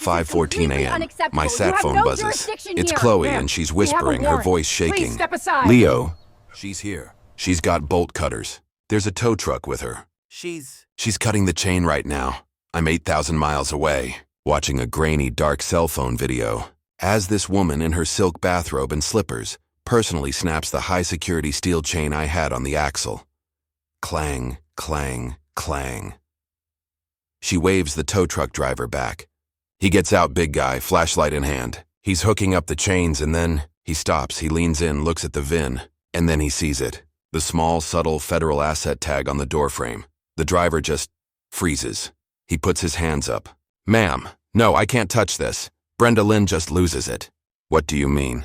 This is 5:14 completely a.m. unacceptable. My You sat have phone no buzzes. jurisdiction It's here. Chloe Ma'am, and she's we have a whispering, her warrant. voice Please shaking. step aside. Leo, she's here. She's got bolt cutters. There's a tow truck with her. She's cutting the chain right now. I'm 8,000 miles away, watching a grainy, dark cell phone video, as this woman in her silk bathrobe and slippers personally snaps the high-security steel chain I had on the axle. Clang, clang, clang. She waves the tow truck driver back. He gets out, big guy, flashlight in hand. He's hooking up the chains and then he stops, he leans in, looks at the VIN, and then he sees it. The small, subtle federal asset tag on the doorframe. The driver just freezes. He puts his hands up. Ma'am, no, I can't touch this. Brenda Lynn just loses it. What do you mean?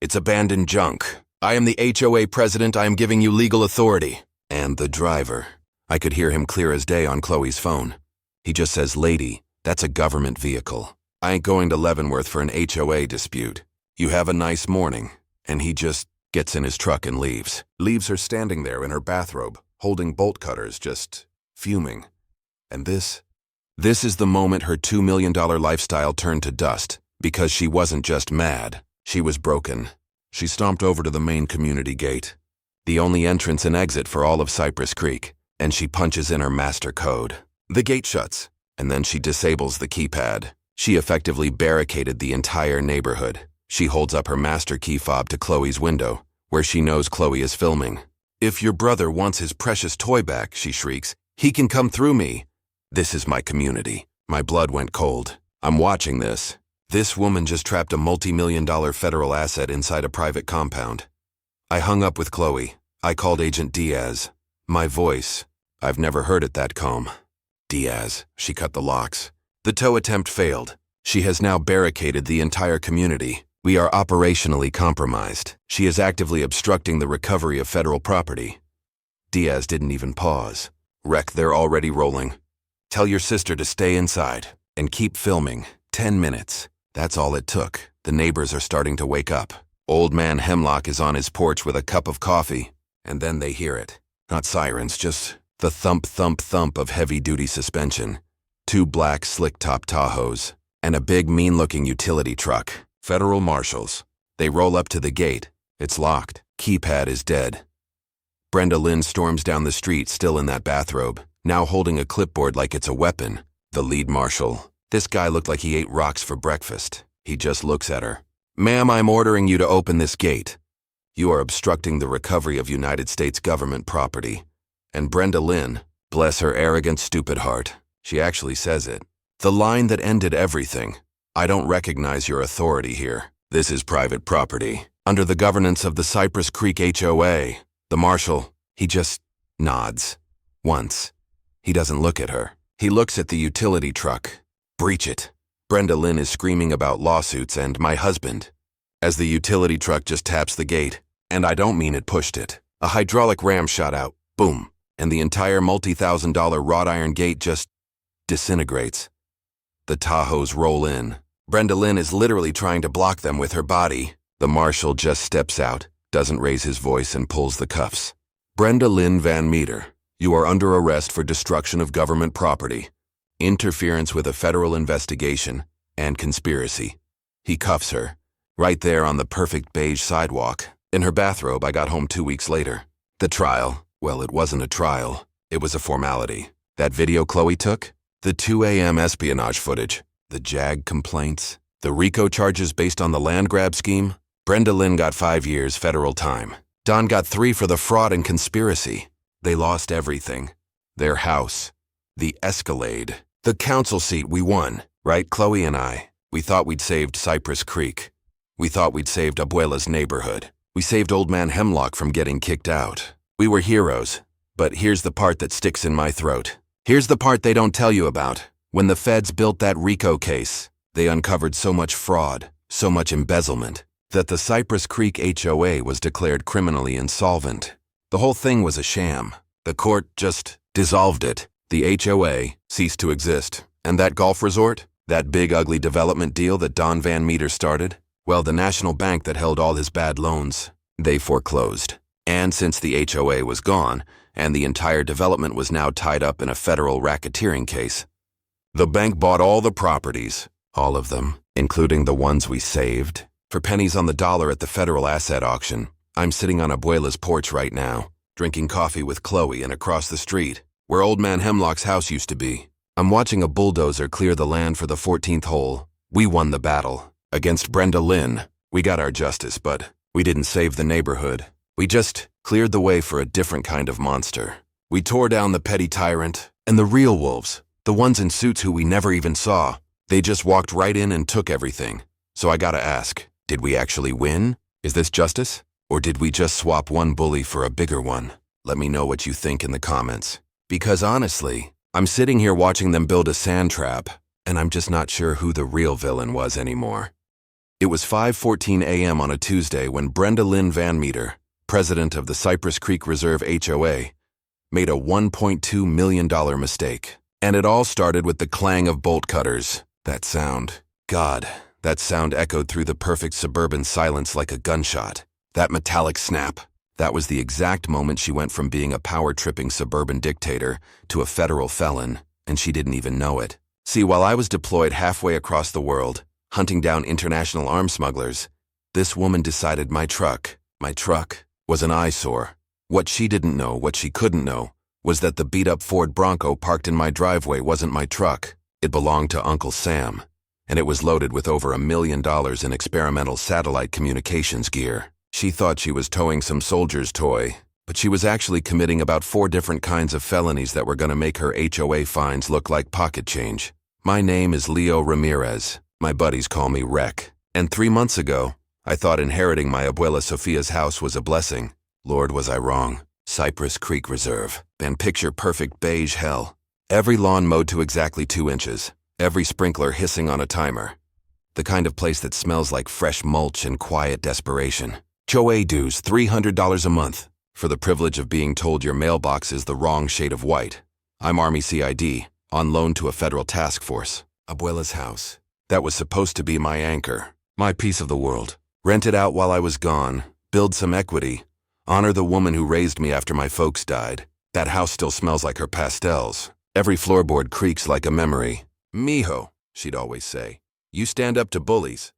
It's abandoned junk. I am the HOA president. I am giving you legal authority. And the driver. I could hear him clear as day on Chloe's phone. He just says, lady, that's a government vehicle. I ain't going to Leavenworth for an HOA dispute. You have a nice morning. And he just gets in his truck and leaves. Leaves her standing there in her bathrobe, holding bolt cutters, just fuming. And this is the moment her $2 million lifestyle turned to dust, because she wasn't just mad, she was broken. She stomped over to the main community gate, the only entrance and exit for all of Cypress Creek, and she punches in her master code. The gate shuts, and then she disables the keypad. She effectively barricaded the entire neighborhood. She holds up her master key fob to Chloe's window, where she knows Chloe is filming. If your brother wants his precious toy back, she shrieks, he can come through me. This is my community. My blood went cold. I'm watching this. This woman just trapped a multi-million-dollar federal asset inside a private compound. I hung up with Chloe. I called Agent Diaz. My voice, I've never heard it that calm. Diaz, she cut the locks. The tow attempt failed. She has now barricaded the entire community. We are operationally compromised. She is actively obstructing the recovery of federal property. Diaz didn't even pause. Wreck, they're already rolling. Tell your sister to stay inside and keep filming. 10 minutes. That's all it took. The neighbors are starting to wake up. Old man Hemlock is on his porch with a cup of coffee, and then they hear it. Not sirens, just the thump, thump, thump of heavy-duty suspension. 2 black, slick-top Tahoes, and a big, mean-looking utility truck. Federal marshals. They roll up to the gate. It's locked. Keypad is dead. Brenda Lynn storms down the street, still in that bathrobe, now holding a clipboard like it's a weapon. The lead marshal. This guy looked like he ate rocks for breakfast. He just looks at her. Ma'am, I'm ordering you to open this gate. You are obstructing the recovery of United States government property. And Brenda Lynn, bless her arrogant, stupid heart, she actually says it. The line that ended everything. I don't recognize your authority here. This is private property. Under the governance of the Cypress Creek HOA. The marshal, he just nods. Once. He doesn't look at her. He looks at the utility truck. Breach it. Brenda Lynn is screaming about lawsuits and my husband. As the utility truck just taps the gate, and I don't mean it pushed it, a hydraulic ram shot out, boom, and the entire multi-$1,000 wrought iron gate just disintegrates. The Tahoes roll in. Brenda Lynn is literally trying to block them with her body. The marshal just steps out, doesn't raise his voice, and pulls the cuffs. Brenda Lynn Van Meter, you are under arrest for destruction of government property, interference with a federal investigation, and conspiracy. He cuffs her, right there on the perfect beige sidewalk. In her bathrobe, I got home 2 weeks later. The trial, well, it wasn't a trial. It was a formality. That video Chloe took, the 2 a.m. espionage footage, the JAG complaints, the RICO charges based on the land grab scheme. Brenda Lynn got 5 years federal time. Don got 3 for the fraud and conspiracy. They lost everything. Their house, the Escalade, the council seat we won, right, Chloe and I? We thought we'd saved Cypress Creek. We thought we'd saved Abuela's neighborhood. We saved Old Man Hemlock from getting kicked out. We were heroes. But here's the part that sticks in my throat. Here's the part they don't tell you about. When the feds built that RICO case, they uncovered so much fraud, so much embezzlement, that the Cypress Creek HOA was declared criminally insolvent. The whole thing was a sham. The court just dissolved it. The HOA ceased to exist. And that golf resort, that big ugly development deal that Don Van Meter started, well, the national bank that held all his bad loans, they foreclosed. And since the HOA was gone, and the entire development was now tied up in a federal racketeering case, the bank bought all the properties, All of them, including the ones we saved. For pennies on the dollar at the federal asset auction, I'm sitting on Abuela's porch right now, drinking coffee with Chloe, and across the street, where Old Man Hemlock's house used to be, I'm watching a bulldozer clear the land for the 14th hole. We won the battle. Against Brenda Lynn, we got our justice, but we didn't save the neighborhood. We just cleared the way for a different kind of monster. We tore down the petty tyrant, and the real wolves, the ones in suits who we never even saw, they just walked right in and took everything. So I gotta ask, did we actually win? Is this justice? Or did we just swap one bully for a bigger one? Let me know what you think in the comments. Because honestly, I'm sitting here watching them build a sand trap, and I'm just not sure who the real villain was anymore. It was 5:14 a.m. on a Tuesday when Brenda Lynn Van Meter, president of the Cypress Creek Reserve HOA, made a $1.2 million mistake. And it all started with the clang of bolt cutters. That sound. God, that sound echoed through the perfect suburban silence like a gunshot. That metallic snap. That was the exact moment she went from being a power-tripping suburban dictator to a federal felon, and she didn't even know it. See, while I was deployed halfway across the world, hunting down international arms smugglers, this woman decided my truck was an eyesore. What she didn't know, what she couldn't know, was that the beat-up Ford Bronco parked in my driveway wasn't my truck. It belonged to Uncle Sam, and it was loaded with over $1 million in experimental satellite communications gear. She thought she was towing some soldier's toy, but she was actually committing about 4 different kinds of felonies that were going to make her HOA fines look like pocket change. My name is Leo Ramirez. My buddies call me Rec. And 3 months ago, I thought inheriting my Abuela Sophia's house was a blessing. Lord, was I wrong. Cypress Creek Reserve. Then picture perfect beige hell. Every lawn mowed to exactly 2 inches. Every sprinkler hissing on a timer. The kind of place that smells like fresh mulch and quiet desperation. HOA dues $300 a month for the privilege of being told your mailbox is the wrong shade of white. I'm Army CID, on loan to a federal task force. Abuela's house. That was supposed to be my anchor, my piece of the world. Rent it out while I was gone, build some equity, honor the woman who raised me after my folks died. That house still smells like her pastels. Every floorboard creaks like a memory. Mijo, she'd always say, you stand up to bullies,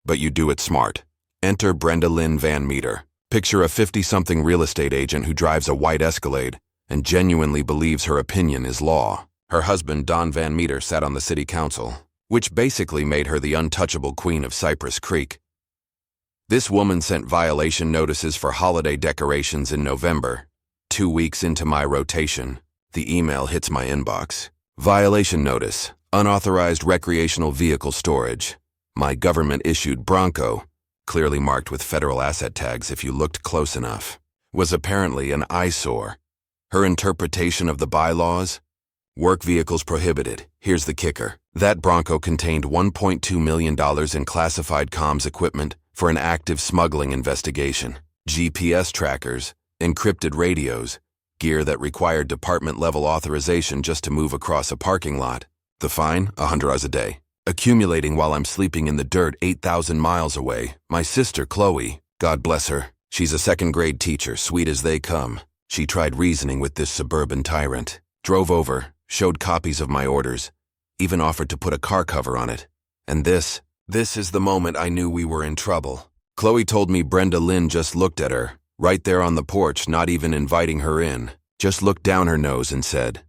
but you do it smart. Enter Brenda Lynn Van Meter. Picture a 50-something real estate agent who drives a white Escalade and genuinely believes her opinion is law. Her husband, Don Van Meter, sat on the city council, which basically made her the untouchable queen of Cypress Creek. This woman sent violation notices for holiday decorations in November. 2 weeks into my rotation, the email hits my inbox. Violation notice, unauthorized recreational vehicle storage. My government-issued Bronco, clearly marked with federal asset tags if you looked close enough, was apparently an eyesore. Her interpretation of the bylaws? Work vehicles prohibited. Here's the kicker. That Bronco contained $1.2 million in classified comms equipment for an active smuggling investigation. GPS trackers, encrypted radios, gear that required department-level authorization just to move across a parking lot. The fine, $100 a day. Accumulating while I'm sleeping in the dirt 8,000 miles away. My sister, Chloe, God bless her, she's a second-grade teacher, sweet as they come. She tried reasoning with this suburban tyrant. Drove over, showed copies of my orders, even offered to put a car cover on it. And this is the moment I knew we were in trouble. Chloe told me Brenda Lynn just looked at her, right there on the porch, not even inviting her in. Just looked down her nose and said,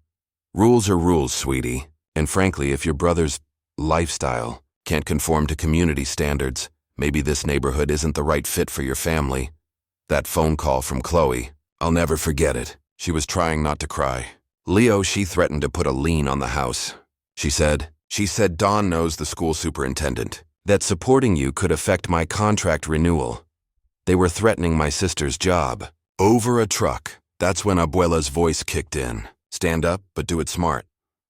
"Rules are rules, sweetie. And frankly, if your brother's lifestyle can't conform to community standards, maybe this neighborhood isn't the right fit for your family." That phone call from Chloe, I'll never forget it. She was trying not to cry. Leo, she threatened to put a lien on the house. She said, Don knows the school superintendent, that supporting you could affect my contract renewal. They were threatening my sister's job. Over a truck. That's when Abuela's voice kicked in. Stand up, but do it smart.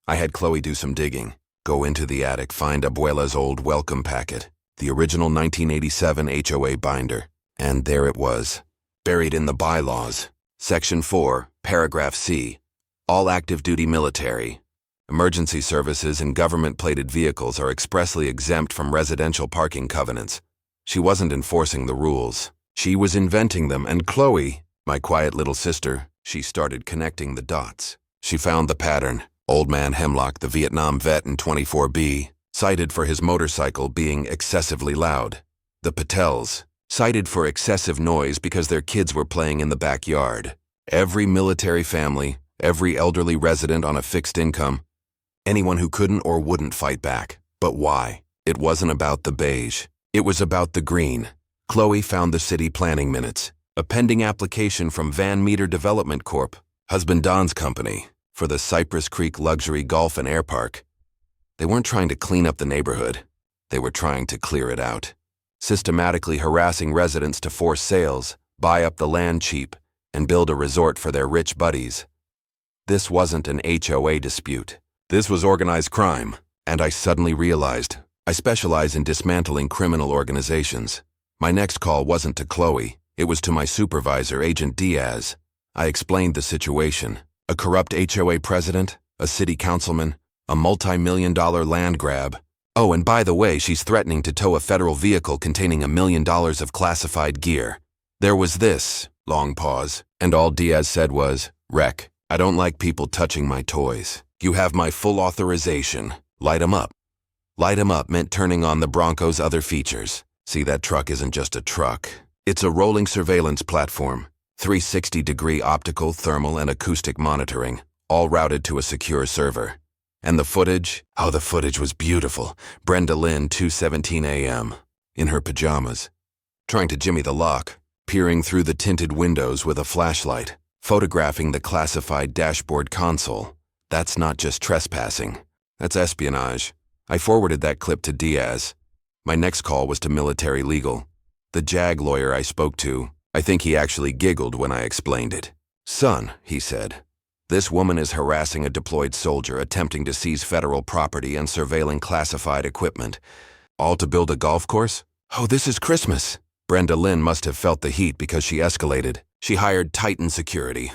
I had Chloe do some digging. Go into the attic, find Abuela's old welcome packet, the original 1987 HOA binder. And there it was, buried in the bylaws. Section 4, Paragraph C. All active-duty military, emergency services, and government-plated vehicles are expressly exempt from residential parking covenants. She wasn't enforcing the rules. She was inventing them, and Chloe, my quiet little sister, she started connecting the dots. She found the pattern. Old Man Hemlock, the Vietnam vet in 24B, cited for his motorcycle being excessively loud. The Patels, cited for excessive noise because their kids were playing in the backyard. Every military family, every elderly resident on a fixed income, anyone who couldn't or wouldn't fight back. But why? It wasn't about the beige. It was about the green. Chloe found the city planning minutes, a pending application from Van Meter Development Corp., husband Don's company, for the Cypress Creek Luxury Golf and Air Park. They weren't trying to clean up the neighborhood. They were trying to clear it out, systematically harassing residents to force sales, buy up the land cheap, and build a resort for their rich buddies. This wasn't an HOA dispute. This was organized crime, and I suddenly realized I specialize in dismantling criminal organizations. My next call wasn't to Chloe, it was to my supervisor, Agent Diaz. I explained the situation. A corrupt HOA president, a city councilman, a multi-million-dollar land grab. Oh, and by the way, she's threatening to tow a federal vehicle containing $1 million of classified gear. There was this long pause, and all Diaz said was, "Rec, I don't like people touching my toys. You have my full authorization. Light 'em up." Light 'em up meant turning on the Bronco's other features. See, that truck isn't just a truck. It's a rolling surveillance platform, 360-degree optical, thermal, and acoustic monitoring, all routed to a secure server. And the footage? Oh, the footage was beautiful. Brenda Lynn, 2:17 a.m., in her pajamas, trying to jimmy the lock, peering through the tinted windows with a flashlight, photographing the classified dashboard console. That's not just trespassing. That's espionage. I forwarded that clip to Diaz. My next call was to military legal. The JAG lawyer I spoke to, I think he actually giggled when I explained it. "Son," he said, "this woman is harassing a deployed soldier attempting to seize federal property and surveilling classified equipment. All to build a golf course? Oh, this is Christmas." Brenda Lynn must have felt the heat because she escalated. She hired Titan Security,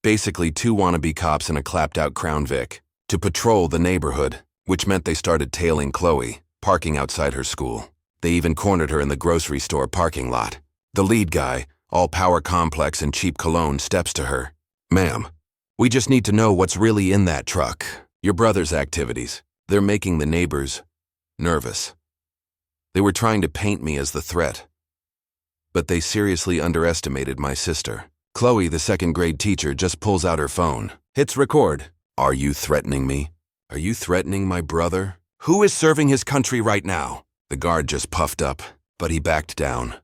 basically 2 wannabe cops in a clapped-out Crown Vic, to patrol the neighborhood, which meant they started tailing Chloe, parking outside her school. They even cornered her in the grocery store parking lot. The lead guy, all power complex and cheap cologne, steps to her. "Ma'am, we just need to know what's really in that truck. Your brother's activities. They're making the neighbors nervous." They were trying to paint me as the threat, but they seriously underestimated my sister. Chloe, the second-grade teacher, just pulls out her phone, hits record. "Are you threatening me? Are you threatening my brother? Who is serving his country right now?" The guard just puffed up, but he backed down.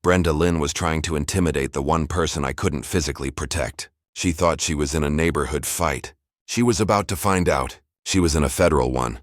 Brenda Lynn was trying to intimidate the one person I couldn't physically protect. She thought she was in a neighborhood fight. She was about to find out. She was in a federal one.